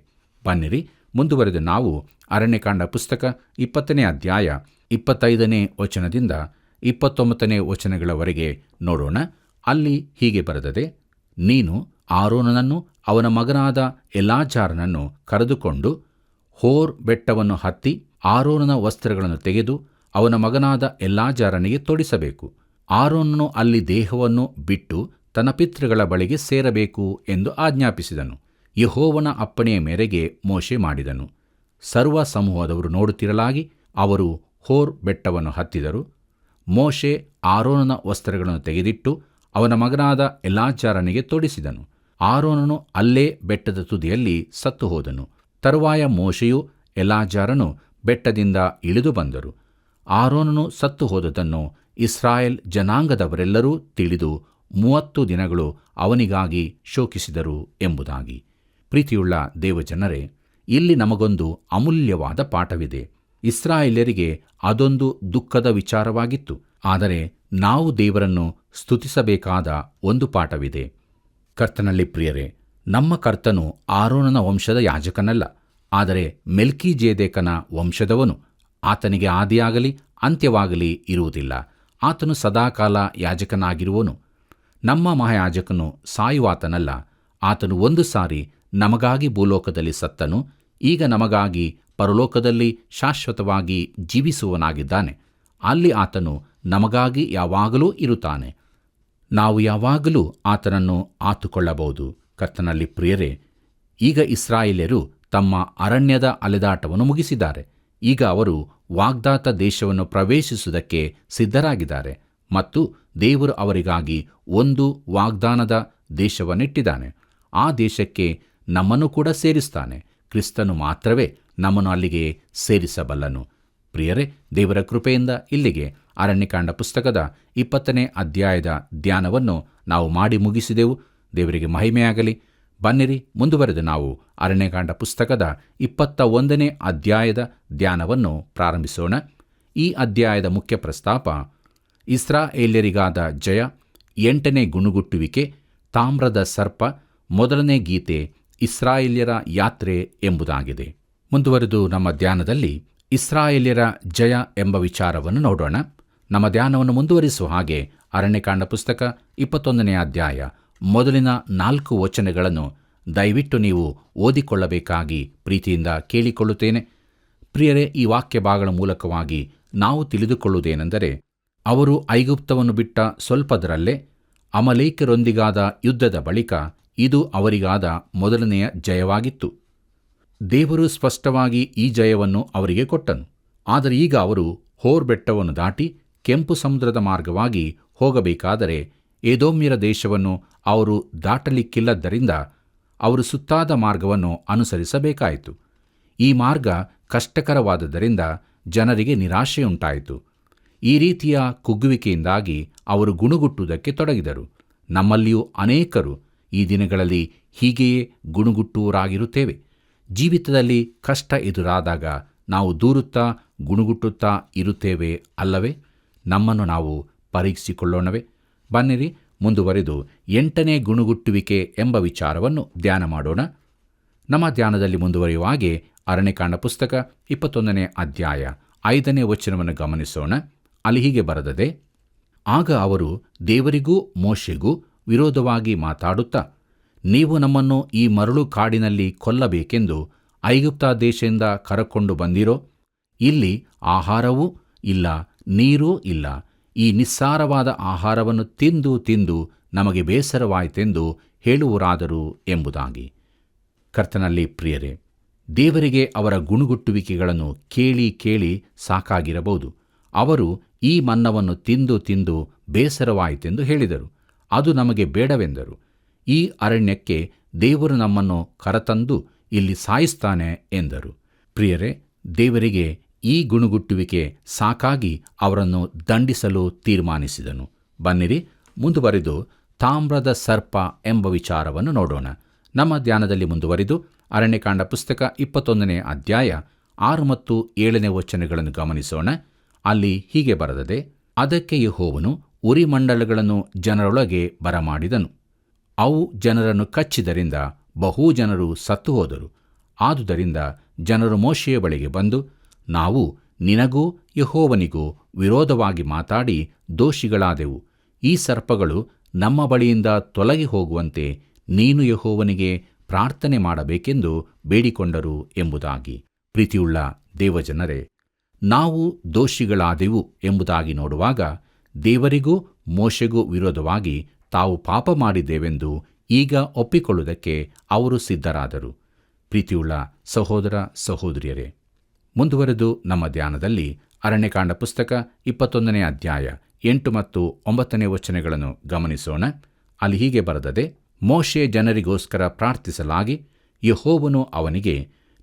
ಬನ್ನಿರಿ, ಮುಂದುವರೆದು ನಾವು ಅರಣ್ಯಕಾಂಡ ಪುಸ್ತಕ 20ನೇ ಅಧ್ಯಾಯ 25ನೇ ವಚನದಿಂದ 29ನೇ ವಚನಗಳವರೆಗೆ ನೋಡೋಣ. ಅಲ್ಲಿ ಹೀಗೆ ಬರೆದದೆ: ನೀನು ಆರೋನನನ್ನು ಅವನ ಮಗನಾದ ಎಲಾಜಾರನನ್ನು ಕರೆದುಕೊಂಡು ಹೋರ್ ಬೆಟ್ಟವನ್ನು ಹತ್ತಿ ಆರೋನನ ವಸ್ತ್ರಗಳನ್ನು ತೆಗೆದು ಅವನ ಮಗನಾದ ಎಲಾಜಾರನಿಗೆ ತೊಡಿಸಬೇಕು. ಆರೋನನು ಅಲ್ಲಿ ದೇಹವನ್ನು ಬಿಟ್ಟು ತನ್ನ ಪಿತೃಗಳ ಬಳಿಗೆ ಸೇರಬೇಕು ಎಂದು ಆಜ್ಞಾಪಿಸಿದನು. ಯೆಹೋವನ ಅಪ್ಪಣೆಯ ಮೇರೆಗೆ ಮೋಶೆ ಮಾಡಿದನು. ಸರ್ವ ಸಮೂಹದವರು ನೋಡುತ್ತಿರಲಾಗಿ ಅವರು ಹೋರ್ ಬೆಟ್ಟವನ್ನು ಹತ್ತಿದರು. ಮೋಶೆ ಆರೋನನ ವಸ್ತ್ರಗಳನ್ನು ತೆಗೆದಿಟ್ಟು ಅವನ ಮಗನಾದ ಎಲಾಜಾರನಿಗೆ ತೊಡಿಸಿದನು. ಆರೋನನು ಅಲ್ಲೇ ಬೆಟ್ಟದ ತುದಿಯಲ್ಲಿ ಸತ್ತು ಹೋದನು. ತರುವಾಯ ಮೋಶೆಯು ಎಲಾಜಾರನು ಬೆಟ್ಟದಿಂದ ಇಳಿದು ಬಂದರು. ಆರೋನನು ಸತ್ತು ಹೋದದನ್ನು ಇಸ್ರಾಯೇಲ್ ಜನಾಂಗದವರೆಲ್ಲರೂ ತಿಳಿದು 30 ದಿನಗಳು ಅವನಿಗಾಗಿ ಶೋಕಿಸಿದರು ಎಂಬುದಾಗಿ. ಪ್ರೀತಿಯುಳ್ಳ ದೇವಜನರೇ, ಇಲ್ಲಿ ನಮಗೊಂದು ಅಮೂಲ್ಯವಾದ ಪಾಠವಿದೆ. ಇಸ್ರಾಯೇಲ್ಯರಿಗೆ ಅದೊಂದು ದುಃಖದ ವಿಚಾರವಾಗಿತ್ತು. ಆದರೆ ನಾವು ದೇವರನ್ನು ಸ್ತುತಿಸಬೇಕಾದ ಒಂದು ಪಾಠವಿದೆ. ಕರ್ತನಲ್ಲಿ ಪ್ರಿಯರೇ, ನಮ್ಮ ಕರ್ತನು ಆರೋನನ ವಂಶದ ಯಾಜಕನಲ್ಲ, ಆದರೆ ಮೆಲ್ಕಿಜೇದೇಕನ ವಂಶದವನು. ಆತನಿಗೆ ಆದಿಯಾಗಲಿ ಅಂತ್ಯವಾಗಲಿ ಇರುವುದಿಲ್ಲ. ಆತನು ಸದಾಕಾಲ ಯಾಜಕನಾಗಿರುವನು. ನಮ್ಮ ಮಹಾಯಾಜಕನು ಸಾಯುವಾತನಲ್ಲ. ಆತನು ಒಂದು ಸಾರಿ ನಮಗಾಗಿ ಭೂಲೋಕದಲ್ಲಿ ಸತ್ತನು. ಈಗ ನಮಗಾಗಿ ಪರಲೋಕದಲ್ಲಿ ಶಾಶ್ವತವಾಗಿ ಜೀವಿಸುವನಾಗಿದ್ದಾನೆ. ಅಲ್ಲಿ ಆತನು ನಮಗಾಗಿ ಯಾವಾಗಲೂ ಇರುತ್ತಾನೆ. ನಾವು ಯಾವಾಗಲೂ ಆತನನ್ನು ಆತುಕೊಳ್ಳಬಹುದು. ಕರ್ತನಲ್ಲಿ ಪ್ರಿಯರೇ, ಈಗ ಇಸ್ರಾಯೇಲ್ಯರು ತಮ್ಮ ಅರಣ್ಯದ ಅಲೆದಾಟವನ್ನು ಮುಗಿಸಿದ್ದಾರೆ. ಈಗ ಅವರು ವಾಗ್ದಾತ ದೇಶವನ್ನು ಪ್ರವೇಶಿಸುವುದಕ್ಕೆ ಸಿದ್ಧರಾಗಿದ್ದಾರೆ ಮತ್ತು ದೇವರು ಅವರಿಗಾಗಿ ಒಂದು ವಾಗ್ದಾನದ ದೇಶವನ್ನಿಟ್ಟಿದ್ದಾನೆ. ಆ ದೇಶಕ್ಕೆ ನಮ್ಮನ್ನು ಕೂಡ ಸೇರಿಸ್ತಾನೆ. ಕ್ರಿಸ್ತನು ಮಾತ್ರವೇ ನಮ್ಮನ್ನು ಅಲ್ಲಿಗೆ ಸೇರಿಸಬಲ್ಲನು. ಪ್ರಿಯರೇ, ದೇವರ ಕೃಪೆಯಿಂದ ಇಲ್ಲಿಗೆ ಅರಣ್ಯಕಾಂಡ ಪುಸ್ತಕದ 20ನೇ ಅಧ್ಯಾಯದ ಧ್ಯಾನವನ್ನು ನಾವು ಮಾಡಿ ಮುಗಿಸಿದೆವು. ದೇವರಿಗೆ ಮಹಿಮೆಯಾಗಲಿ. ಬನ್ನಿರಿ, ಮುಂದುವರೆದು ನಾವು ಅರಣ್ಯಕಾಂಡ ಪುಸ್ತಕದ 21ನೇ ಅಧ್ಯಾಯದ ಧ್ಯಾನವನ್ನು ಪ್ರಾರಂಭಿಸೋಣ. ಈ ಅಧ್ಯಾಯದ ಮುಖ್ಯ ಪ್ರಸ್ತಾಪ ಇಸ್ರಾಯೇಲ್ಯರಿಗಾದ ಜಯ, 8ನೇ ಗುಣುಗುಟ್ಟುವಿಕೆ, ತಾಮ್ರದ ಸರ್ಪ, ಮೊದಲನೇ ಗೀತೆ, ಇಸ್ರಾಯೇಲ್ಯರ ಯಾತ್ರೆ ಎಂಬುದಾಗಿದೆ. ಮುಂದುವರೆದು ನಮ್ಮ ಧ್ಯಾನದಲ್ಲಿ ಇಸ್ರಾಯೇಲ್ಯರ ಜಯ ಎಂಬ ವಿಚಾರವನ್ನು ನೋಡೋಣ. ನಮ್ಮ ಧ್ಯಾನವನ್ನು ಮುಂದುವರಿಸುವ ಹಾಗೆ ಅರಣ್ಯಕಾಂಡ ಪುಸ್ತಕ 21ನೇ ಅಧ್ಯಾಯ ಮೊದಲಿನ 4 ವಚನಗಳನ್ನು ದಯವಿಟ್ಟು ನೀವು ಓದಿಕೊಳ್ಳಬೇಕಾಗಿ ಪ್ರೀತಿಯಿಂದ ಕೇಳಿಕೊಳ್ಳುತ್ತೇನೆ. ಪ್ರಿಯರೇ, ಈ ವಾಕ್ಯ ಭಾಗಗಳ ಮೂಲಕವಾಗಿ ನಾವು ತಿಳಿದುಕೊಳ್ಳುವುದೇನೆಂದರೆ, ಅವರು ಐಗುಪ್ತವನ್ನು ಬಿಟ್ಟ ಸ್ವಲ್ಪದರಲ್ಲೇ ಅಮಲೇಕ್ಯರೊಂದಿಗಾದ ಯುದ್ಧದ ಬಳಿಕ ಇದು ಅವರಿಗಾದ ಮೊದಲನೆಯ ಜಯವಾಗಿತ್ತು. ದೇವರು ಸ್ಪಷ್ಟವಾಗಿ ಈ ಜಯವನ್ನು ಅವರಿಗೆ ಕೊಟ್ಟನು. ಆದರೆ ಈಗ ಅವರು ಹೋರ್ ಬೆಟ್ಟವನ್ನು ದಾಟಿ ಕೆಂಪು ಸಮುದ್ರದ ಮಾರ್ಗವಾಗಿ ಹೋಗಬೇಕಾದರೆ ಏದೋಮ್ಯರ ದೇಶವನ್ನು ಅವರು ದಾಟಲಿಕ್ಕಿಲ್ಲದ್ದರಿಂದ ಅವರು ಸುತ್ತಾದ ಮಾರ್ಗವನ್ನು ಅನುಸರಿಸಬೇಕಾಯಿತು. ಈ ಮಾರ್ಗ ಕಷ್ಟಕರವಾದದ್ದರಿಂದ ಜನರಿಗೆ ನಿರಾಶೆಯುಂಟಾಯಿತು. ಈ ರೀತಿಯ ಕುಗ್ಗುವಿಕೆಯಿಂದಾಗಿ ಅವರು ಗುಣುಗುಟ್ಟುವುದಕ್ಕೆ ತೊಡಗಿದರು. ನಮ್ಮಲ್ಲಿಯೂ ಅನೇಕರು ಈ ದಿನಗಳಲ್ಲಿ ಹೀಗೆಯೇ ಗುಣುಗುಟ್ಟುವರಾಗಿರುತ್ತೇವೆ. ಜೀವಿತದಲ್ಲಿ ಕಷ್ಟ ಎದುರಾದಾಗ ನಾವು ದೂರುತ್ತಾ ಗುಣುಗುಟ್ಟುತ್ತಾ ಇರುತ್ತೇವೆ ಅಲ್ಲವೇ? ನಮ್ಮನ್ನು ನಾವು ಪರೀಕ್ಷಿಸಿಕೊಳ್ಳೋಣವೇ? ಬನ್ನಿರಿ, ಮುಂದುವರೆದು 8ನೇ ಗುಣುಗುಟ್ಟುವಿಕೆ ಎಂಬ ವಿಚಾರವನ್ನು ಧ್ಯಾನ ಮಾಡೋಣ. ನಮ್ಮ ಧ್ಯಾನದಲ್ಲಿ ಮುಂದುವರಿಯುವ ಹಾಗೆ ಅರಣ್ಯಕಾಂಡ ಪುಸ್ತಕ 21ನೇ ಅಧ್ಯಾಯ 5ನೇ ವಚನವನ್ನು ಗಮನಿಸೋಣ. ಅಲ್ಲಿ ಹೀಗೆ ಬರೆದದೆ: ಆಗ ಅವರು ದೇವರಿಗೂ ಮೋಶೆಗೂ ವಿರೋಧವಾಗಿ ಮಾತಾಡುತ್ತಾ, ನೀವು ನಮ್ಮನ್ನು ಈ ಮರಳು ಕಾಡಿನಲ್ಲಿ ಕೊಲ್ಲಬೇಕೆಂದು ಐಗುಪ್ತ ದೇಶದಿಂದ ಕರಕೊಂಡು ಬಂದಿರೋ? ಇಲ್ಲಿ ಆಹಾರವೂ ಇಲ್ಲ, ನೀರೂ ಇಲ್ಲ. ಈ ನಿಸ್ಸಾರವಾದ ಆಹಾರವನ್ನು ತಿಂದು ತಿಂದು ನಮಗೆ ಬೇಸರವಾಯಿತೆಂದು ಹೇಳುವರಾದರು ಎಂಬುದಾಗಿ. ಕರ್ತನಲ್ಲಿ ಪ್ರಿಯರೇ, ದೇವರಿಗೆ ಅವರ ಗುಣುಗುಟ್ಟುವಿಕೆಗಳನ್ನು ಕೇಳಿ ಕೇಳಿ ಸಾಕಾಗಿರಬಹುದು. ಅವರು ಈ ಮನ್ನವನ್ನು ತಿಂದು ತಿಂದು ಬೇಸರವಾಯಿತೆಂದು ಹೇಳಿದರು. ಅದು ನಮಗೆ ಬೇಡವೆಂದರು. ಈ ಅರಣ್ಯಕ್ಕೆ ದೇವರು ನಮ್ಮನ್ನು ಕರತಂದು ಇಲ್ಲಿ ಸಾಯಿಸ್ತಾನೆ ಎಂದರು. ಪ್ರಿಯರೇ, ದೇವರಿಗೆ ಈ ಗುಣುಗುಟ್ಟುವಿಕೆ ಸಾಕಾಗಿ ಅವರನ್ನು ದಂಡಿಸಲು ತೀರ್ಮಾನಿಸಿದನು. ಬನ್ನಿರಿ, ಮುಂದುವರಿದು ತಾಮ್ರದ ಸರ್ಪ ಎಂಬ ವಿಚಾರವನ್ನು ನೋಡೋಣ. ನಮ್ಮ ಧ್ಯಾನದಲ್ಲಿ ಮುಂದುವರಿದು ಅರಣ್ಯಕಾಂಡ ಪುಸ್ತಕ 21ನೇ ಅಧ್ಯಾಯ 6 ಮತ್ತು 7ನೇ ವಚನಗಳನ್ನು ಗಮನಿಸೋಣ. ಅಲ್ಲಿ ಹೀಗೆ ಬರೆದದೆ: ಅದಕ್ಕೆ ಯೆಹೋವನು ಉರಿಮಂಡಲಗಳನ್ನು ಜನರೊಳಗೆ ಬರಮಾಡಿದನು. ಅವು ಜನರನ್ನು ಕಚ್ಚಿದರಿಂದ ಬಹು ಜನರು ಸತ್ತು ಹೋದರು. ಆದುದರಿಂದ ಜನರು ಮೋಶೆಯ ಬಳಿಗೆ ಬಂದು, ನಾವು ನಿನಗೂ ಯೆಹೋವನಿಗೂ ವಿರೋಧವಾಗಿ ಮಾತಾಡಿ ದೋಷಿಗಳಾದೆವು. ಈ ಸರ್ಪಗಳು ನಮ್ಮ ಬಳಿಯಿಂದ ತೊಲಗಿ ಹೋಗುವಂತೆ ನೀನು ಯೆಹೋವನಿಗೆ ಪ್ರಾರ್ಥನೆ ಮಾಡಬೇಕೆಂದು ಬೇಡಿಕೊಂಡರು ಎಂಬುದಾಗಿ. ಪ್ರೀತಿಯುಳ್ಳ ದೇವಜನರೇ, ನಾವು ದೋಷಿಗಳಾದೆವು ಎಂಬುದಾಗಿ ನೋಡುವಾಗ ದೇವರಿಗೂ ಮೋಶೆಗೂ ವಿರೋಧವಾಗಿ ತಾವು ಪಾಪ ಮಾಡಿದ್ದೇವೆಂದು ಈಗ ಒಪ್ಪಿಕೊಳ್ಳುವುದಕ್ಕೆ ಅವರು ಸಿದ್ಧರಾದರು. ಪ್ರೀತಿಯುಳ್ಳ ಸಹೋದರ ಸಹೋದರಿಯರೇ, ಮುಂದುವರೆದು ನಮ್ಮ ಧ್ಯಾನದಲ್ಲಿ ಅರಣ್ಯಕಾಂಡ ಪುಸ್ತಕ 21ನೇ ಅಧ್ಯಾಯ 8 ಮತ್ತು 9ನೇ ವಚನಗಳನ್ನು ಗಮನಿಸೋಣ. ಅಲ್ಲಿ ಹೀಗೆ ಬರೆದದೆ: ಮೋಶೆ ಜನರಿಗೋಸ್ಕರ ಪ್ರಾರ್ಥಿಸಲಾಗಿ ಯೆಹೋವನು ಅವನಿಗೆ,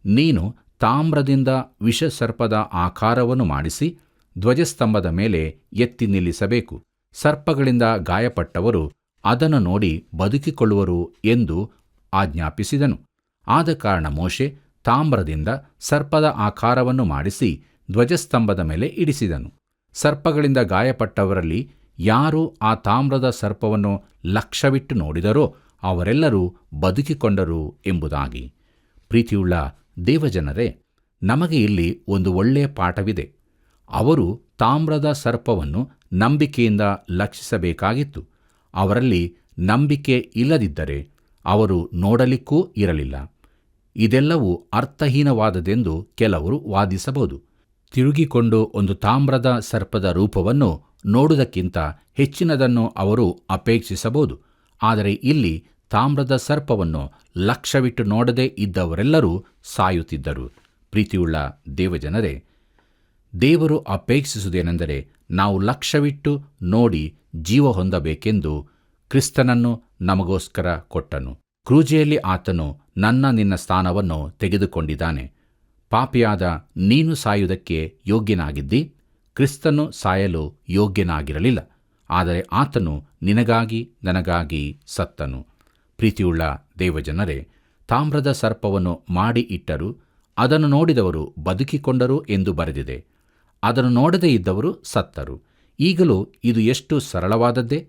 ನೀನು ತಾಮ್ರದಿಂದ ವಿಷಸರ್ಪದ ಆಕಾರವನ್ನು ಮಾಡಿಸಿ ಧ್ವಜಸ್ತಂಭದ ಮೇಲೆ ಎತ್ತಿ ನಿಲ್ಲಿಸಬೇಕು. ಸರ್ಪಗಳಿಂದ ಗಾಯಪಟ್ಟವರು ಅದನ್ನು ನೋಡಿ ಬದುಕಿಕೊಳ್ಳುವರು ಎಂದು ಆಜ್ಞಾಪಿಸಿದನು. ಆದ ಕಾರಣ ಮೋಶೆ ತಾಮ್ರದಿಂದ ಸರ್ಪದ ಆಕಾರವನ್ನು ಮಾಡಿಸಿ ಧ್ವಜಸ್ತಂಭದ ಮೇಲೆ ಇಡಿಸಿದನು. ಸರ್ಪಗಳಿಂದ ಗಾಯಪಟ್ಟವರಲ್ಲಿ ಯಾರು ಆ ತಾಮ್ರದ ಸರ್ಪವನ್ನು ಲಕ್ಷ್ಯವಿಟ್ಟು ನೋಡಿದರೋ ಅವರೆಲ್ಲರೂ ಬದುಕಿಕೊಂಡರು ಎಂಬುದಾಗಿ. ಪ್ರೀತಿಯುಳ್ಳ ದೇವಜನರೇ, ನಮಗೆ ಇಲ್ಲಿ ಒಂದು ಒಳ್ಳೆಯ ಪಾಠವಿದೆ. ಅವರು ತಾಮ್ರದ ಸರ್ಪವನ್ನು ನಂಬಿಕೆಯಿಂದ ಲಕ್ಷಿಸಬೇಕಾಗಿತ್ತು. ಅವರಲ್ಲಿ ನಂಬಿಕೆ ಇಲ್ಲದಿದ್ದರೆ ಅವರು ನೋಡಲಿಕ್ಕೂ ಇರಲಿಲ್ಲ. ಇದೆಲ್ಲವೂ ಅರ್ಥಹೀನವಾದದೆಂದು ಕೆಲವರು ವಾದಿಸಬಹುದು. ತಿರುಗಿಕೊಂಡು ಒಂದು ತಾಮ್ರದ ಸರ್ಪದ ರೂಪವನ್ನು ನೋಡುವುದಕ್ಕಿಂತ ಹೆಚ್ಚಿನದನ್ನು ಅವರು ಅಪೇಕ್ಷಿಸಬಹುದು. ಆದರೆ ಇಲ್ಲಿ ತಾಮ್ರದ ಸರ್ಪವನ್ನು ಲಕ್ಷ್ಯವಿಟ್ಟು ನೋಡದೇ ಇದ್ದವರೆಲ್ಲರೂ ಸಾಯುತ್ತಿದ್ದರು. ಪ್ರೀತಿಯುಳ್ಳ ದೇವಜನರೇ, ದೇವರು ಅಪೇಕ್ಷಿಸುವುದೇನೆಂದರೆ ನಾವು ಲಕ್ಷ್ಯವಿಟ್ಟು ನೋಡಿ ಜೀವ ಹೊಂದಬೇಕೆಂದು ಕ್ರಿಸ್ತನನ್ನು ನಮಗೋಸ್ಕರ ಕೊಟ್ಟನು. ಕ್ರೂಜೆಯಲ್ಲಿ ಆತನು ನಿನ್ನ ಸ್ಥಾನವನ್ನು ತೆಗೆದುಕೊಂಡಿದ್ದಾನೆ. ಪಾಪಿಯಾದ ನೀನು ಸಾಯುವುದಕ್ಕೆ ಯೋಗ್ಯನಾಗಿದ್ದಿ, ಕ್ರಿಸ್ತನು ಸಾಯಲು ಯೋಗ್ಯನಾಗಿರಲಿಲ್ಲ. ಆದರೆ ಆತನು ನಿನಗಾಗಿ ನನಗಾಗಿ ಸತ್ತನು. ಪ್ರೀತಿಯುಳ್ಳ ದೇವಜನರೇ, ತಾಮ್ರದ ಸರ್ಪವನ್ನು ಮಾಡಿ ಇಟ್ಟರು, ಅದನ್ನು ನೋಡಿದವರು ಬದುಕಿಕೊಂಡರು ಎಂದು ಬರೆದಿದೆ. ಅದನ್ನು ನೋಡದೇ ಇದ್ದವರು ಸತ್ತರು. ಈಗಲೂ ಇದು ಎಷ್ಟು ಸರಳವಾದದ್ದೇ.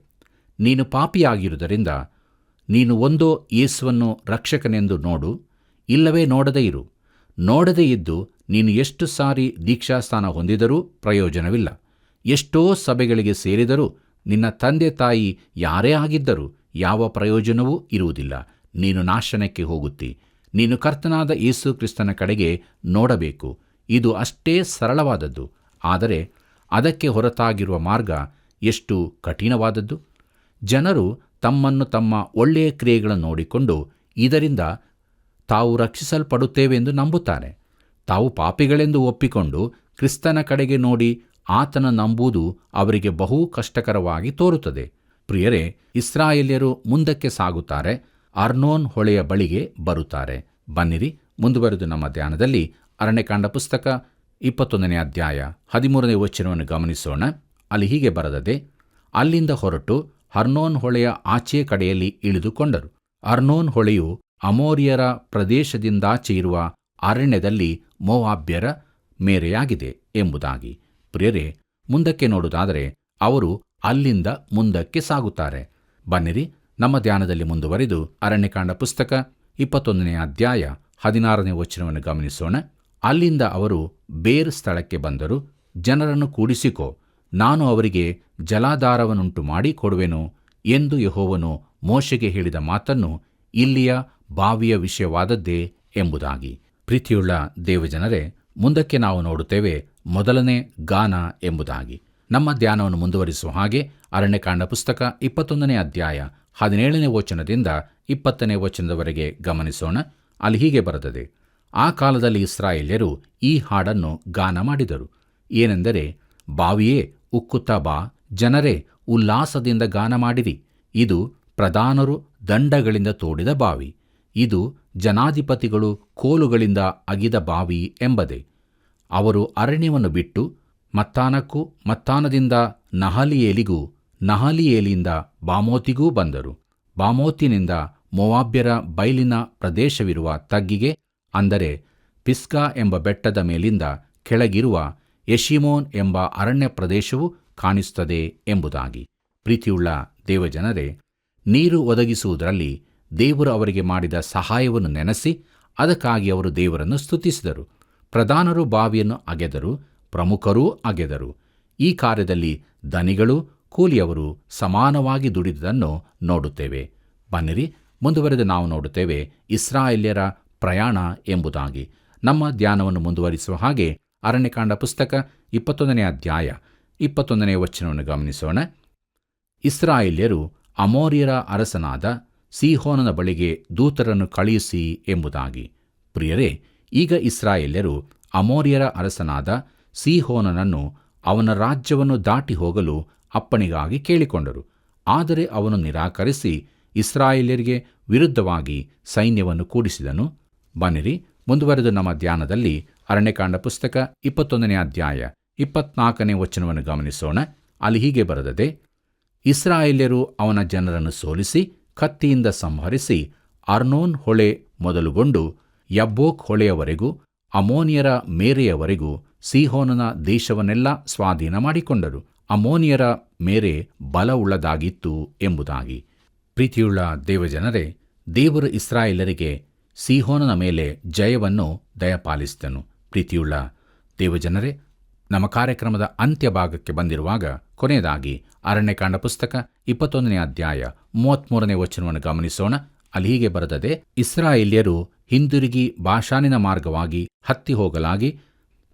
ನೀನು ಪಾಪಿಯಾಗಿರುವುದರಿಂದ ನೀನು ಒಂದೋ ಯೇಸುವನ್ನು ರಕ್ಷಕನೆಂದು ನೋಡು, ಇಲ್ಲವೇ ನೋಡದೇ ಇರು. ನೋಡದೇ ಇದ್ದು ನೀನು ಎಷ್ಟು ಸಾರಿ ದೀಕ್ಷಾಸ್ಥಾನ ಹೊಂದಿದರೂ ಪ್ರಯೋಜನವಿಲ್ಲ. ಎಷ್ಟೋ ಸಭೆಗಳಿಗೆ ಸೇರಿದರೂ ನಿನ್ನ ತಂದೆ ತಾಯಿ ಯಾರೇ ಆಗಿದ್ದರೂ ಯಾವ ಪ್ರಯೋಜನವೂ ಇರುವುದಿಲ್ಲ. ನೀನು ನಾಶನಕ್ಕೆ ಹೋಗುತ್ತಿ. ನೀನು ಕರ್ತನಾದ ಯೇಸು ಕ್ರಿಸ್ತನ ಕಡೆಗೆ ನೋಡಬೇಕು. ಇದು ಅಷ್ಟೇ ಸರಳವಾದದ್ದು. ಆದರೆ ಅದಕ್ಕೆ ಹೊರತಾಗಿರುವ ಮಾರ್ಗ ಎಷ್ಟು ಕಠಿಣವಾದದ್ದು. ಜನರು ತಮ್ಮನ್ನು ತಮ್ಮ ಒಳ್ಳೆಯ ಕ್ರಿಯೆಗಳನ್ನು ನೋಡಿಕೊಂಡು ಇದರಿಂದ ತಾವು ರಕ್ಷಿಸಲ್ಪಡುತ್ತೇವೆಂದು ನಂಬುತ್ತಾರೆ. ತಾವು ಪಾಪಿಗಳೆಂದು ಒಪ್ಪಿಕೊಂಡು ಕ್ರಿಸ್ತನ ಕಡೆಗೆ ನೋಡಿ ಆತನ ನಂಬುವುದು ಅವರಿಗೆ ಬಹು ಕಷ್ಟಕರವಾಗಿ ತೋರುತ್ತದೆ. ಪ್ರಿಯರೇ, ಇಸ್ರಾಯೇಲ್ಯರು ಮುಂದಕ್ಕೆ ಸಾಗುತ್ತಾರೆ, ಅರ್ನೋನ್ ಹೊಳೆಯ ಬಳಿಗೆ ಬರುತ್ತಾರೆ. ಬನ್ನಿರಿ, ಮುಂದುವರೆದು ನಮ್ಮ ಧ್ಯಾನದಲ್ಲಿ ಅರಣ್ಯಕಾಂಡ ಪುಸ್ತಕ 21ನೇ ಅಧ್ಯಾಯ 13ನೇ ವಚನವನ್ನು ಗಮನಿಸೋಣ. ಅಲ್ಲಿ ಹೀಗೆ ಬರೆದದೆ, ಅಲ್ಲಿಂದ ಹೊರಟು ಅರ್ನೋನ್ ಹೊಳೆಯ ಆಚೆಯ ಕಡೆಯಲ್ಲಿ ಇಳಿದುಕೊಂಡರು. ಅರ್ನೋನ್ ಹೊಳೆಯು ಅಮೋರಿಯರ ಪ್ರದೇಶದಿಂದಾಚೆ ಇರುವ ಅರಣ್ಯದಲ್ಲಿ ಮೋವಾಬ್ಯರ ಮೇರೆಯಾಗಿದೆ ಎಂಬುದಾಗಿ. ಪ್ರಿಯರೇ, ಮುಂದಕ್ಕೆ ನೋಡುವುದಾದರೆ ಅವರು ಅಲ್ಲಿಂದ ಮುಂದಕ್ಕೆ ಸಾಗುತ್ತಾರೆ. ಬನ್ನಿರಿ, ನಮ್ಮ ಧ್ಯಾನದಲ್ಲಿ ಮುಂದುವರಿದು ಅರಣ್ಯಕಾಂಡ ಪುಸ್ತಕ 21ನೇ ಅಧ್ಯಾಯ 16ನೇ ವಚನವನ್ನು ಗಮನಿಸೋಣ. ಅಲ್ಲಿಂದ ಅವರು ಬೇರ್ ಸ್ಥಳಕ್ಕೆ ಬಂದರು. ಜನರನ್ನು ಕೂಡಿಸಿಕೋ, ನಾನು ಅವರಿಗೆ ಜಲಾಧಾರವನ್ನುಂಟು ಮಾಡಿ ಕೊಡುವೆನು ಎಂದು ಯೆಹೋವನು ಮೋಶೆಗೆ ಹೇಳಿದ ಮಾತನ್ನು ಇಲ್ಲಿಯ ಬಾವಿಯ ವಿಷಯವಾದದ್ದೇ ಎಂಬುದಾಗಿ. ಪ್ರೀತಿಯುಳ್ಳ ದೇವಜನರೇ, ಮುಂದಕ್ಕೆ ನಾವು ನೋಡುತ್ತೇವೆ ಮೊದಲನೇ ಗಾನ ಎಂಬುದಾಗಿ. ನಮ್ಮ ಧ್ಯಾನವನ್ನು ಮುಂದುವರಿಸುವ ಹಾಗೆ ಅರಣ್ಯಕಾಂಡ ಪುಸ್ತಕ 21ನೇ ಅಧ್ಯಾಯ 17ನೇ ವಚನದಿಂದ 20ನೇ ವಚನದವರೆಗೆ ಗಮನಿಸೋಣ. ಅಲ್ಲಿ ಹೀಗೆ ಬರೆದದೆ, ಆ ಕಾಲದಲ್ಲಿ ಇಸ್ರಾಯೇಲ್ಯರು ಈ ಹಾಡನ್ನು ಗಾನ ಮಾಡಿದರು. ಏನೆಂದರೆ, ಬಾವಿಯೇ ಉಕ್ಕುತ್ತಾ ಬಾ, ಜನರೇ ಉಲ್ಲಾಸದಿಂದ ಗಾನ ಮಾಡಿರಿ. ಇದು ಪ್ರಧಾನರು ದಂಡಗಳಿಂದ ತೋಡಿದ ಬಾವಿ, ಇದು ಜನಾಧಿಪತಿಗಳು ಕೋಲುಗಳಿಂದ ಅಗಿದ ಬಾವಿ ಎಂಬುದೇ. ಅವರು ಅರಣ್ಯವನ್ನು ಬಿಟ್ಟು ಮತ್ತಾನಕ್ಕೂ, ಮತ್ತಾನದಿಂದ ನಹಲಿಯೇಲಿಗೂ, ನಹಲಿಯೇಲಿಯಿಂದ ಬಾಮೋತಿಗೂ ಬಂದರು. ಬಾಮೋತಿನಿಂದ ಮೋವಾಬ್ಯರ ಬಯಲಿನ ಪ್ರದೇಶವಿರುವ ತಗ್ಗಿಗೆ, ಅಂದರೆ ಪಿಸ್ಗಾ ಎಂಬ ಬೆಟ್ಟದ ಮೇಲಿಂದ ಕೆಳಗಿರುವ ಯೆಷಿಮೋನ್ ಎಂಬ ಅರಣ್ಯ ಪ್ರದೇಶವು ಕಾಣಿಸುತ್ತದೆ ಎಂಬುದಾಗಿ. ಪ್ರೀತಿಯುಳ್ಳ ದೇವಜನರೇ, ನೀರು ಒದಗಿಸುವುದರಲ್ಲಿ ದೇವರು ಅವರಿಗೆ ಮಾಡಿದ ಸಹಾಯವನ್ನು ನೆನೆಸಿ ಅದಕ್ಕಾಗಿ ಅವರು ದೇವರನ್ನು ಸ್ತುತಿಸಿದರು. ಪ್ರಧಾನರು ಬಾವಿಯನ್ನು ಅಗೆದರು, ಪ್ರಮುಖರೂ ಅಗೆದರು. ಈ ಕಾರ್ಯದಲ್ಲಿ ಧನಿಗಳು ಕೂಲಿಯವರು ಸಮಾನವಾಗಿ ದುಡಿದುದನ್ನು ನೋಡುತ್ತೇವೆ. ಬನ್ನಿರಿ, ಮುಂದುವರೆದು ನಾವು ನೋಡುತ್ತೇವೆ ಇಸ್ರಾಯೇಲ್ಯರ ಪ್ರಯಾಣ ಎಂಬುದಾಗಿ. ನಮ್ಮ ಧ್ಯಾನವನ್ನು ಮುಂದುವರಿಸುವ ಹಾಗೆ ಅರಣ್ಯಕಾಂಡ ಪುಸ್ತಕ 21ನೇ ಅಧ್ಯಾಯ 21ನೇ ವಚನವನ್ನು ಗಮನಿಸೋಣ. ಇಸ್ರಾಯೇಲ್ಯರು ಅಮೋರಿಯರ ಅರಸನಾದ ಸೀಹೋನನ ಬಳಿಗೆ ದೂತರನ್ನು ಕಳುಹಿಸಿ ಎಂಬುದಾಗಿ. ಪ್ರಿಯರೇ, ಈಗ ಇಸ್ರಾಯೇಲ್ಯರು ಅಮೋರಿಯರ ಅರಸನಾದ ಸೀಹೋನನನ್ನು ಅವನ ರಾಜ್ಯವನ್ನು ದಾಟಿ ಹೋಗಲು ಅಪ್ಪಣೆಗಾಗಿ ಕೇಳಿಕೊಂಡರು. ಆದರೆ ಅವನು ನಿರಾಕರಿಸಿ ಇಸ್ರಾಯೇಲ್ಯರಿಗೆ ವಿರುದ್ಧವಾಗಿ ಸೈನ್ಯವನ್ನು ಕೂಡಿಸಿದನು. ಬನ್ನಿರಿ, ಮುಂದುವರೆದು ನಮ್ಮ ಧ್ಯಾನದಲ್ಲಿ ಅರಣ್ಯಕಾಂಡ ಪುಸ್ತಕ 21ನೇ ಅಧ್ಯಾಯ 24ನೇ ವಚನವನ್ನು ಗಮನಿಸೋಣ. ಅಲ್ಲಿ ಹೀಗೆ ಬರೆದದೆ, ಇಸ್ರಾಯೇಲ್ಯರು ಅವನ ಜನರನ್ನು ಸೋಲಿಸಿ ಕತ್ತಿಯಿಂದ ಸಂಹರಿಸಿ ಅರ್ನೋನ್ ಹೊಳೆ ಮೊದಲುಗೊಂಡು ಯಬ್ಬೋಕ್ ಹೊಳೆಯವರೆಗೂ, ಅಮೋನಿಯರ ಮೇರೆಯವರೆಗೂ ಸೀಹೋನನ ದೇಶವನ್ನೆಲ್ಲ ಸ್ವಾಧೀನ ಮಾಡಿಕೊಂಡರು. ಅಮೋನಿಯರ ಮೇರೆ ಬಲವುಳ್ಳದಾಗಿತ್ತು ಎಂಬುದಾಗಿ. ಪ್ರೀತಿಯುಳ್ಳ ದೇವಜನರೇ, ದೇವರು ಇಸ್ರಾಯೇಲರಿಗೆ ಸೀಹೋನನ ಮೇಲೆ ಜಯವನ್ನು ದಯಪಾಲಿಸಿದನು. ಪ್ರೀತಿಯುಳ್ಳ ದೇವಜನರೇ, ನಮ್ಮ ಕಾರ್ಯಕ್ರಮದ ಅಂತ್ಯ ಭಾಗಕ್ಕೆ ಬಂದಿರುವಾಗ ಕೊನೆಯದಾಗಿ ಅರಣ್ಯಕಾಂಡ ಪುಸ್ತಕ 21ನೇ ಅಧ್ಯಾಯ 33ನೇ ವಚನವನ್ನು ಗಮನಿಸೋಣ. ಅಲ್ಲಿ ಹೀಗೆ ಬರೆದದೆ, ಇಸ್ರಾಯೇಲ್ಯರು ಹಿಂದಿರುಗಿ ಬಾಷಾನಿನ ಮಾರ್ಗವಾಗಿ ಹತ್ತಿ ಹೋಗಲಾಗಿ,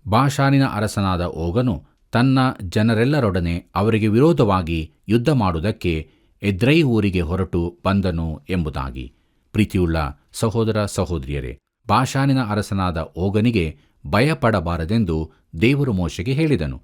ಬಾಷಾನಿನ ಅರಸನಾದ ಓಗನು ತನ್ನ ಜನರೆಲ್ಲರೊಡನೆ ಅವರಿಗೆ ವಿರೋಧವಾಗಿ ಯುದ್ಧ ಮಾಡುವುದಕ್ಕೆ ಎದ್ರೈ ಊರಿಗೆ ಹೊರಟು ಬಂದನು ಎಂಬುದಾಗಿ. ಪ್ರೀತಿಯುಳ್ಳ ಸಹೋದರ ಸಹೋದರಿಯರೇ, ಬಾಷಾನಿನ ಅರಸನಾದ ಓಗನಿಗೆ ಭಯಪಡಬಾರದೆಂದು ದೇವರು ಮೋಶೆಗೆ ಹೇಳಿದನು.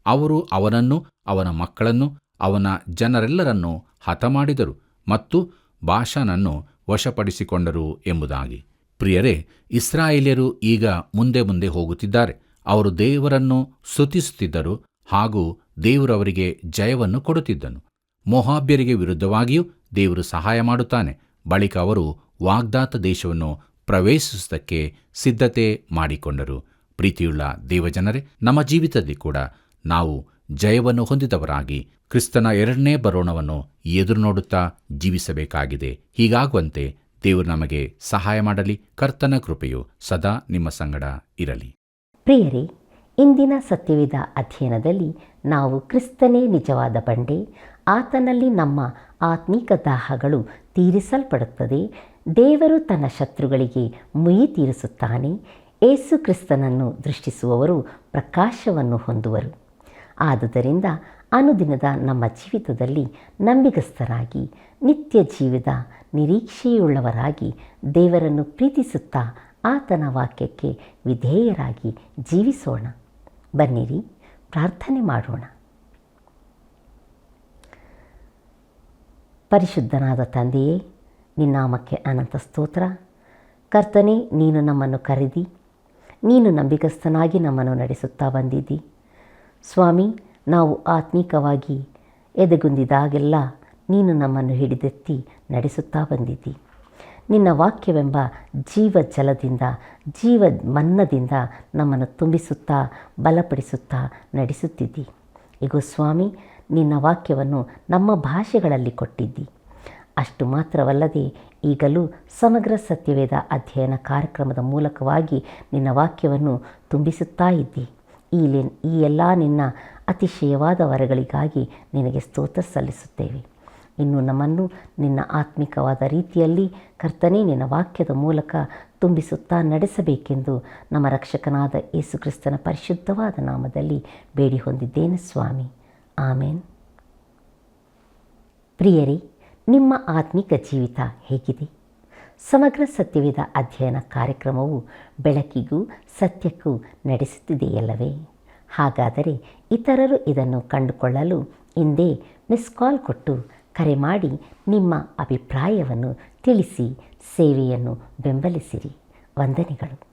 ಅವರು ಅವನನ್ನು, ಅವನ ಮಕ್ಕಳನ್ನು, ಅವನ ಜನರೆಲ್ಲರನ್ನೂ ಹತಮಾಡಿದರು ಮತ್ತು ಬಾಷಾನನ್ನು ವಶಪಡಿಸಿಕೊಂಡರು ಎಂಬುದಾಗಿ. ಪ್ರಿಯರೇ, ಇಸ್ರಾಯೇಲ್ಯರು ಈಗ ಮುಂದೆ ಮುಂದೆ ಹೋಗುತ್ತಿದ್ದಾರೆ. ಅವರು ದೇವರನ್ನು ಸ್ತುತಿಸುತ್ತಿದ್ದರು ಹಾಗೂ ದೇವರು ಅವರಿಗೆ ಜಯವನ್ನು ಕೊಡುತ್ತಿದ್ದನು. ಮೋವಾಬ್ಯರಿಗೆ ವಿರುದ್ಧವಾಗಿಯೂ ದೇವರು ಸಹಾಯ ಮಾಡುತ್ತಾನೆ. ಬಳಿಕ ಅವರು ವಾಗ್ದಾತ ದೇಶವನ್ನು ಪ್ರವೇಶಿಸುವುದಕ್ಕೆ ಸಿದ್ಧತೆ ಮಾಡಿಕೊಂಡರು. ಪ್ರೀತಿಯುಳ್ಳ ದೇವಜನರೇ, ನಮ್ಮ ಜೀವಿತದಲ್ಲಿ ಕೂಡ ನಾವು ಜಯವನ್ನು ಹೊಂದಿದವರಾಗಿ ಕ್ರಿಸ್ತನ ಎರಡನೇ ಬರೋಣವನ್ನು ಎದುರು ನೋಡುತ್ತಾ ಜೀವಿಸಬೇಕಾಗಿದೆ. ಹೀಗಾಗುವಂತೆ ದೇವರು ನಮಗೆ ಸಹಾಯ ಮಾಡಲಿ. ಕರ್ತನ ಕೃಪೆಯು ಸದಾ ನಿಮ್ಮ ಸಂಗಡ ಇರಲಿ. ಪ್ರಿಯರೇ, ಇಂದಿನ ಸತ್ಯವೇದ ಅಧ್ಯಯನದಲ್ಲಿ ನಾವು ಕ್ರಿಸ್ತನೇ ನಿಜವಾದ ಬಂಡೆ, ಆತನಲ್ಲಿ ನಮ್ಮ ಆತ್ಮೀಕ ದಾಹಗಳು ತೀರಿಸಲ್ಪಡುತ್ತದೆ, ದೇವರು ತನ್ನ ಶತ್ರುಗಳಿಗೆ ಮುಯಿ ತೀರಿಸುತ್ತಾನೆ, ಏಸು ಕ್ರಿಸ್ತನನ್ನು ದೃಷ್ಟಿಸುವವರು ಪ್ರಕಾಶವನ್ನು ಹೊಂದುವರು. ಆದುದರಿಂದ ಅನುದಿನದ ನಮ್ಮ ಜೀವಿತದಲ್ಲಿ ನಂಬಿಗಸ್ತರಾಗಿ ನಿತ್ಯ ಜೀವದ ನಿರೀಕ್ಷೆಯುಳ್ಳವರಾಗಿ ದೇವರನ್ನು ಪ್ರೀತಿಸುತ್ತಾ ಆತನ ವಾಕ್ಯಕ್ಕೆ ವಿಧೇಯರಾಗಿ ಜೀವಿಸೋಣ. ಬನ್ನಿರಿ, ಪ್ರಾರ್ಥನೆ ಮಾಡೋಣ. ಪರಿಶುದ್ಧನಾದ ತಂದೆಯೇ, ನಿನ್ನಾಮಕ್ಕೆ ಅನಂತ ಸ್ತೋತ್ರ. ಕರ್ತನೇ, ನೀನು ನಮ್ಮನ್ನು ಕರೆದಿ, ನೀನು ನಂಬಿಗಸ್ತನಾಗಿ ನಮ್ಮನ್ನು ನಡೆಸುತ್ತಾ ಬಂದಿದ್ದಿ. ಸ್ವಾಮಿ, ನಾವು ಆತ್ಮೀಕವಾಗಿ ಎದೆಗುಂದಿದಾಗೆಲ್ಲ ನೀನು ನಮ್ಮನ್ನು ಹಿಡಿದೆತ್ತಿ ನಡೆಸುತ್ತಾ ಬಂದಿದ್ದಿ. ನಿನ್ನ ವಾಕ್ಯವೆಂಬ ಜೀವ ಜಲದಿಂದ, ಜೀವ ಮನ್ನದಿಂದ ನಮ್ಮನ್ನು ತುಂಬಿಸುತ್ತಾ ಬಲಪಡಿಸುತ್ತಾ ನಡೆಸುತ್ತಿದ್ದಿ. ಈಗ ಸ್ವಾಮಿ, ನಿನ್ನ ವಾಕ್ಯವನ್ನು ನಮ್ಮ ಭಾಷೆಗಳಲ್ಲಿ ಕೊಟ್ಟಿದ್ದಿ. ಅಷ್ಟು ಮಾತ್ರವಲ್ಲದೆ ಈಗಲೂ ಸಮಗ್ರ ಸತ್ಯವೇದ ಅಧ್ಯಯನ ಕಾರ್ಯಕ್ರಮದ ಮೂಲಕವಾಗಿ ನಿನ್ನ ವಾಕ್ಯವನ್ನು ತುಂಬಿಸುತ್ತಾ ಇದ್ದಿ. ಈ ಎಲ್ಲ ನಿನ್ನ ಅತಿಶಯವಾದ ವರಗಳಿಗಾಗಿ ನಿನಗೆ ಸ್ತೋತ್ರ ಸಲ್ಲಿಸುತ್ತೇವೆ. ಇನ್ನು ನಮ್ಮನ್ನು ನಿನ್ನ ಆತ್ಮಿಕವಾದ ರೀತಿಯಲ್ಲಿ ಕರ್ತನೇ ನಿನ್ನ ವಾಕ್ಯದ ಮೂಲಕ ತುಂಬಿಸುತ್ತಾ ನಡೆಸಬೇಕೆಂದು ನಮ್ಮ ರಕ್ಷಕನಾದ ಯೇಸು ಕ್ರಿಸ್ತನ ಪರಿಶುದ್ಧವಾದ ನಾಮದಲ್ಲಿ ಬೇಡಿ ಹೊಂದಿದ್ದೇನೆ ಸ್ವಾಮಿ. ಆಮೇನ್. ಪ್ರಿಯರೇ, ನಿಮ್ಮ ಆತ್ಮಿಕ ಜೀವಿತ ಹೇಗಿದೆ? ಸಮಗ್ರ ಸತ್ಯವೇದ ಅಧ್ಯಯನ ಕಾರ್ಯಕ್ರಮವು ಬೆಳಕಿಗೂ ಸತ್ಯಕ್ಕೂ ನಡೆಸುತ್ತಿದೆಯಲ್ಲವೇ? ಹಾಗಾದರೆ ಇತರರು ಇದನ್ನು ಕಂಡುಕೊಳ್ಳಲು ಹಿಂದೆ ಮಿಸ್ ಕಾಲ್ ಕೊಟ್ಟು ಕರೆ ಮಾಡಿ ನಿಮ್ಮ ಅಭಿಪ್ರಾಯವನ್ನು ತಿಳಿಸಿ ಸೇವೆಯನ್ನು ಬೆಂಬಲಿಸಿರಿ. ವಂದನೆಗಳು.